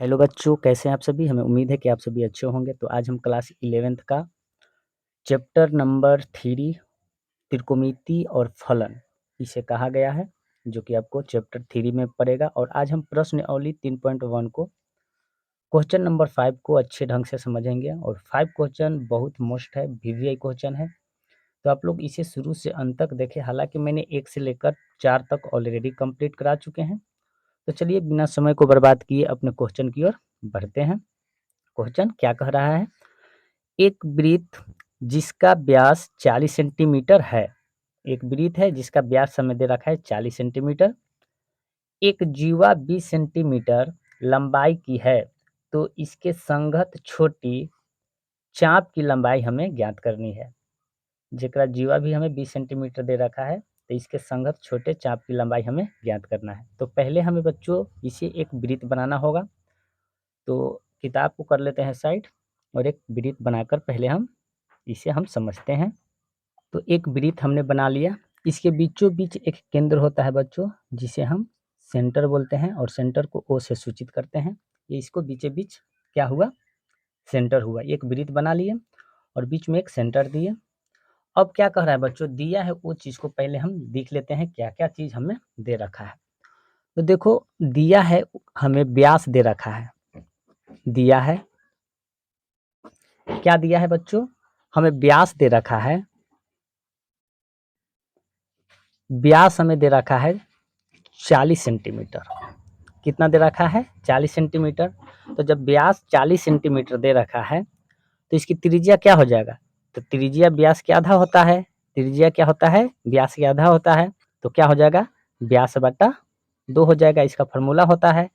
Hello बच्चों, कैसे हैं आप सभी? हमें उम्मीद है कि आप सभी अच्छे होंगे। तो आज हम क्लास 11th का चैप्टर नंबर 3 त्रिकोणमिति और फलन इसे कहा गया है, जो कि आपको चैप्टर 3 में पड़ेगा। और आज हम प्रश्नावली 3.1 को क्वेश्चन नंबर 5 को अच्छे ढंग से समझेंगे। और 5 क्वेश्चन बहुत मोस्ट है, वीवीआई क्वेश्चन है, तो आप लोग इसे शुरू से अंत तक देखें। हालांकि मैंने 1 से लेकर 4 तक ऑलरेडी कंप्लीट करा चुके हैं। तो चलिए बिना समय को बर्बाद किए अपने क्वेश्चन की ओर बढ़ते हैं। क्वेश्चन क्या कह रहा है? एक वृत्त जिसका व्यास 40 सेंटीमीटर है, एक वृत्त है जिसका व्यास हमें दे रखा है 40 सेंटीमीटर, एक जीवा 20 सेंटीमीटर लंबाई की है, तो इसके संगत छोटी चाप की लंबाई हमें ज्ञात करनी है। जेकरा जीवा भी हमें 20 सेंटीमीटर दे रखा है, तो इसके संगत छोटे चाप की लंबाई हमें ज्ञात करना है। तो पहले हमें बच्चों इसे एक वृत्त बनाना होगा। तो किताब को कर लेते हैं साइड और एक वृत्त बनाकर पहले इसे हम समझते हैं। तो एक वृत्त हमने बना लिया। इसके बीचों बीच एक केंद्र होता है बच्चों, जिसे हम सेंटर बोलते हैं, और सेंटर को ओ से सूचित करते हैं। ये इसको बीचे बीच क्या हुआ? सेंटर हुआ। एक वृत्त बना लिए और बीच में एक सेंटर दिए। अब क्या कह रहा है बच्चों? दिया है वो चीज को पहले हम देख लेते हैं, क्या क्या चीज हमें दे रखा है। तो देखो, दिया है हमें व्यास दे रखा है। दिया है, क्या दिया है बच्चों? हमें व्यास दे रखा है। व्यास हमें दे रखा है 40 सेंटीमीटर। कितना दे रखा है? 40 सेंटीमीटर। तो जब व्यास 40 सेंटीमीटर दे रखा है, तो इसकी त्रिज्या क्या हो जाएगा? तो त्रिज्या व्यास के आधा होता है। त्रिज्या क्या होता है? व्यास के आधा होता है। तो क्या हो जाएगा? व्यास बटा 2 हो जाएगा। इसका फॉर्मूला होता है।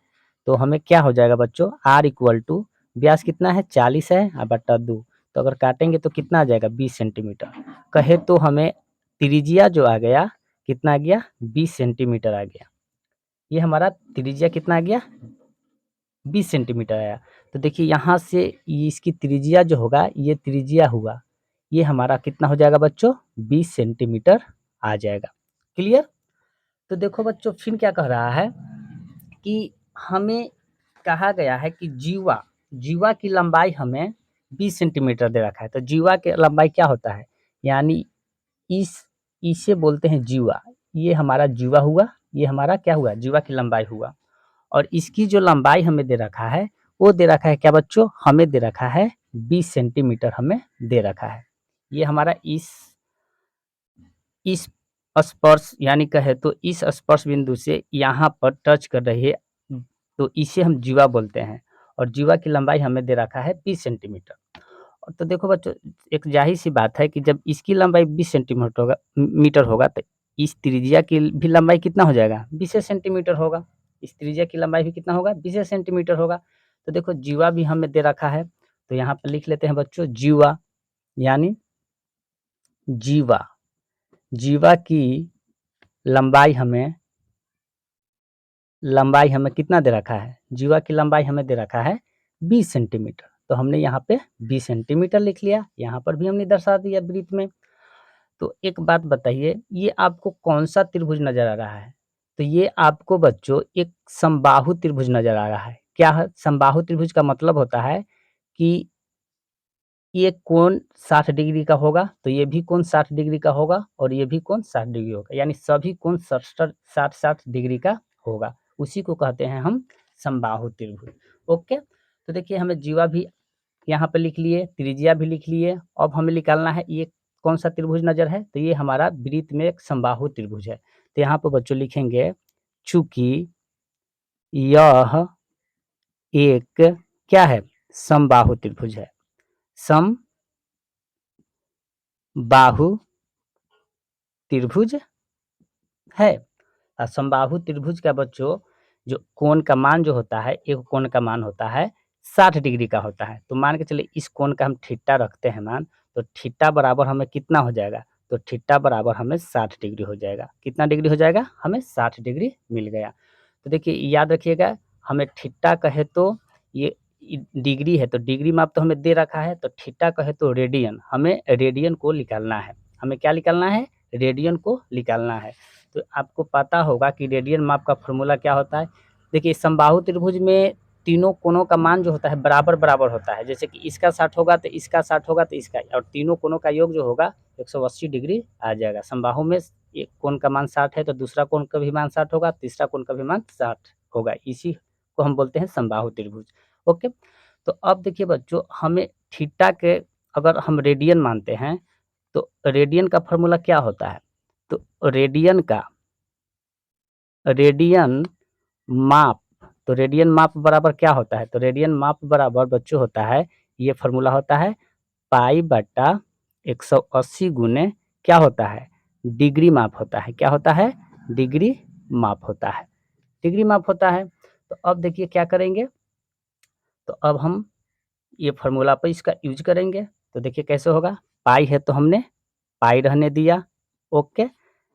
तो हमें क्या हो जाएगा बच्चों? आर इक्वल टू व्यास कितना है? 40 है, और बटा 2। तो अगर काटेंगे तो कितना आ जाएगा? 20 सेंटीमीटर। कहे तो हमें त्रिज्या जो आ गया, कितना आ गया? 20 सेंटीमीटर आ गया। ये हमारा त्रिज्या कितना आ गया? 20 सेंटीमीटर आया। तो देखिए यहाँ से इसकी त्रिज्या जो होगा, ये त्रिज्या हुआ, ये हमारा कितना हो जाएगा बच्चों? 20 सेंटीमीटर आ जाएगा। क्लियर? तो देखो बच्चों, फिर क्या कह रहा है कि हमें कहा गया है कि जीवा जीवा की लंबाई हमें 20 सेंटीमीटर दे रखा है। तो जीवा की लंबाई क्या होता है? यानी इस इसे बोलते हैं जीवा। ये हमारा जीवा हुआ, ये हमारा क्या हुआ? जीवा की लंबाई हुआ। और इसकी जो लंबाई हमें दे रखा है, वो दे रखा है क्या बच्चों? हमें दे रखा है 20 सेंटीमीटर हमें दे रखा है। ये हमारा इस स्पर्श यानी कहे तो इस स्पर्श बिंदु से यहाँ पर टच कर रही है, तो इसे हम जीवा बोलते हैं। और जीवा की लंबाई हमें दे रखा है 20 सेंटीमीटर। तो देखो बच्चों, एक जाहिर सी बात है कि जब इसकी लंबाई 20 सेंटीमीटर होगा मीटर होगा, तो इस त्रिज्या की भी लंबाई कितना हो जाएगा? 20 सेंटीमीटर होगा। इस त्रिज्या की लंबाई भी कितना होगा? 20 सेंटीमीटर होगा। तो देखो, जीवा भी हमें दे रखा है। तो यहाँ पर लिख लेते हैं बच्चों जीवा, यानी जीवा जीवा की लंबाई हमें कितना दे रखा है? जीवा की लंबाई हमें दे रखा है 20 सेंटीमीटर। तो हमने यहाँ पे 20 सेंटीमीटर लिख लिया। यहाँ पर भी हमने दर्शा दिया वृत्त में। तो एक बात बताइए, ये आपको कौन सा त्रिभुज नजर आ रहा है? तो ये आपको बच्चों एक समबाहु त्रिभुज नजर आ रहा है। क्या है समबाहु त्रिभुज? का मतलब होता है कि ये कोण 60 डिग्री का होगा, तो ये भी कोण 60 डिग्री का होगा, और ये भी कोण 60 डिग्री होगा। यानी सभी कोण 60 डिग्री का होगा। उसी को कहते हैं हम समबाहु त्रिभुज। ओके, तो देखिए हमें जीवा भी यहाँ पे लिख लिए, त्रिज्या भी लिख लिए। अब हमें निकालना है ये कौन सा त्रिभुज नजर है। तो ये हमारा वृत्त में एक समबाहु त्रिभुज है। तो यहाँ पर बच्चों लिखेंगे, चूंकि यह एक क्या है? समबाहु त्रिभुज है। समबाहु त्रिभुज है। समबाहु त्रिभुज का बच्चों जो कोण का मान जो होता है, एक कोण का मान होता है 60 डिग्री का होता है। तो मान के चलिए इस कोण का हम थीटा रखते हैं मान, तो थीटा बराबर हमें कितना हो जाएगा? तो थीटा बराबर हमें 60 डिग्री हो जाएगा। कितना डिग्री हो जाएगा? हमें 60 डिग्री मिल गया। तो देखिए याद रखिएगा, हमें थीटा कहे तो ये डिग्री है, तो डिग्री माप तो हमें दे रखा है। तो थीटा कहे तो रेडियन, हमें रेडियन को निकालना है। हमें क्या निकालना है? रेडियन को निकालना है। तो आपको पता होगा कि रेडियन माप का फॉर्मूला क्या होता है। देखिए समबाहु त्रिभुज में तीनों कोनों का मान जो होता है बराबर-बराबर होता है। जैसे कि इसका 60 होगा तो इसका 60 होगा तो इसका, और तीनों कोनों का योग जो होगा 180 डिग्री आ जाएगा। समबाहु में एक कोण का मान 60 है तो दूसरा कोण का भी मान 60 होगा, तीसरा कोण का भी मान 60 होगा। इसी को हम बोलते हैं समबाहु त्रिभुज। ओके, तो अब देखिए बच्चों, हमें थीटा के अगर हम रेडियन मानते हैं तो रेडियन का फॉर्मूला क्या होता है? तो रेडियन माप, तो रेडियन माप बराबर क्या होता है? तो रेडियन माप बराबर बच्चों होता है, ये फॉर्मूला होता है पाई बटा 180 गुने क्या होता है? डिग्री माप होता है। क्या होता है? डिग्री माप होता है। डिग्री माप होता है। तो अब देखिए क्या करेंगे, तो अब हम ये फॉर्मूला पे इसका यूज करेंगे। तो देखिए कैसे होगा, पाई है तो हमने पाई रहने दिया, ओके।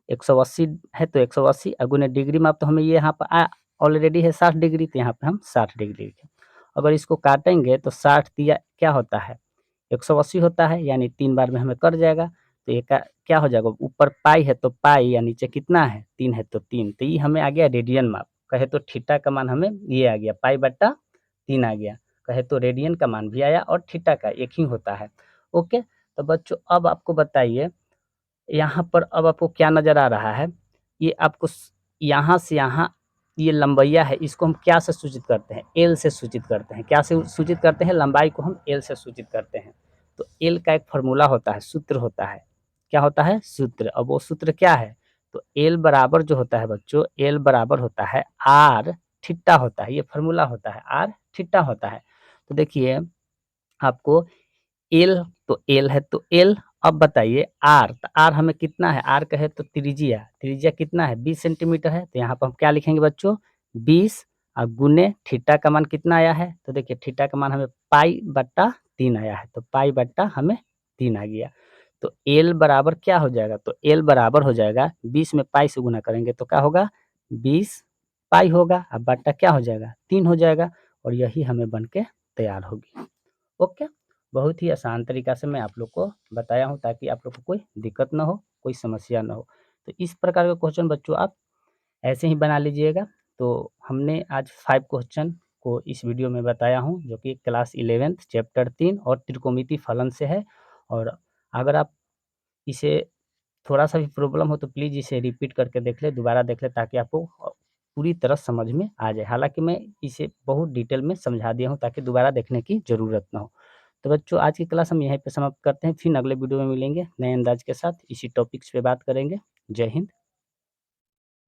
180 है तो 180 गुने डिग्री माप, तो हमें ये यहाँ पर ऑलरेडी है 60 डिग्री, तो यहाँ पे हम 60 डिग्री लिखें। अगर इसको काटेंगे तो 60 दिया क्या होता है? 180 होता है, यानी 3 बार में हमें कट जाएगा। तो ये का क्या हो जाएगा, ऊपर पाई है तो पाई, या नीचे कितना है 3 है तो 3, तो ये हमें आ गया रेडियन माप। कहे तो थीटा का मान हमें ये आ गया पाई बट्टा 3 आ गया। कहे तो रेडियन का मान भी आया और थीटा का एक ही होता है। ओके, तो बच्चों अब आपको बताइए, यहाँ पर अब आपको क्या नज़र आ रहा है? ये आपको यहाँ से यहाँ ये लंबैया है, इसको हम क्या से सूचित करते हैं? एल से सूचित करते हैं। क्या से सूचित करते हैं? लंबाई को हम एल से सूचित करते हैं। तो एल का एक फॉर्मूला होता है, सूत्र होता है। क्या होता है? सूत्र। अब वो सूत्र क्या है? तो एल बराबर जो होता है बच्चों, एल बराबर होता है आर थीटा होता है। ये फॉर्मूला होता है, आर थीटा होता है। तो देखिए आपको एल, तो एल है तो एल। अब बताइए आर, तो आर हमें कितना है? आर कहे तो त्रिज्या, त्रिज्या कितना है? 20 सेंटीमीटर है। तो यहाँ पर हम क्या लिखेंगे बच्चों? 20 गुने थीटा का मान कितना आया है? तो देखिए थीटा का मान हमें पाई बट्टा 3 आया है, तो पाई बट्टा हमें 3 आ गया। तो एल बराबर क्या हो जाएगा? तो एल बराबर हो जाएगा 20 में पाई से गुना करेंगे तो क्या होगा? 20 पाई होगा, अब बट्टा क्या हो जाएगा? 3 हो जाएगा, और यही हमें बन के तैयार होगी। ओके, बहुत ही आसान तरीका से मैं आप लोग को बताया हूँ ताकि आप लोग को कोई दिक्कत ना हो, कोई समस्या ना हो। तो इस प्रकार के क्वेश्चन बच्चों आप ऐसे ही बना लीजिएगा। तो हमने आज 5 क्वेश्चन को इस वीडियो में बताया हूँ, जो कि क्लास 11th चैप्टर 3 और त्रिकोणमिति फलन से है। और अगर आप इसे थोड़ा-सा भी प्रॉब्लम हो तो प्लीज़ इसे रिपीट करके देख लें, दोबारा देख लें, ताकि आपको पूरी तरह समझ में आ जाए। हालाँकि मैं इसे बहुत डिटेल में समझा दिया हूँ ताकि दोबारा देखने की ज़रूरत ना हो। तो बच्चों आज की क्लास हम यहीं पे समाप्त करते हैं, फिर अगले वीडियो में मिलेंगे नए अंदाज के साथ, इसी टॉपिक्स पे बात करेंगे। जय हिंद।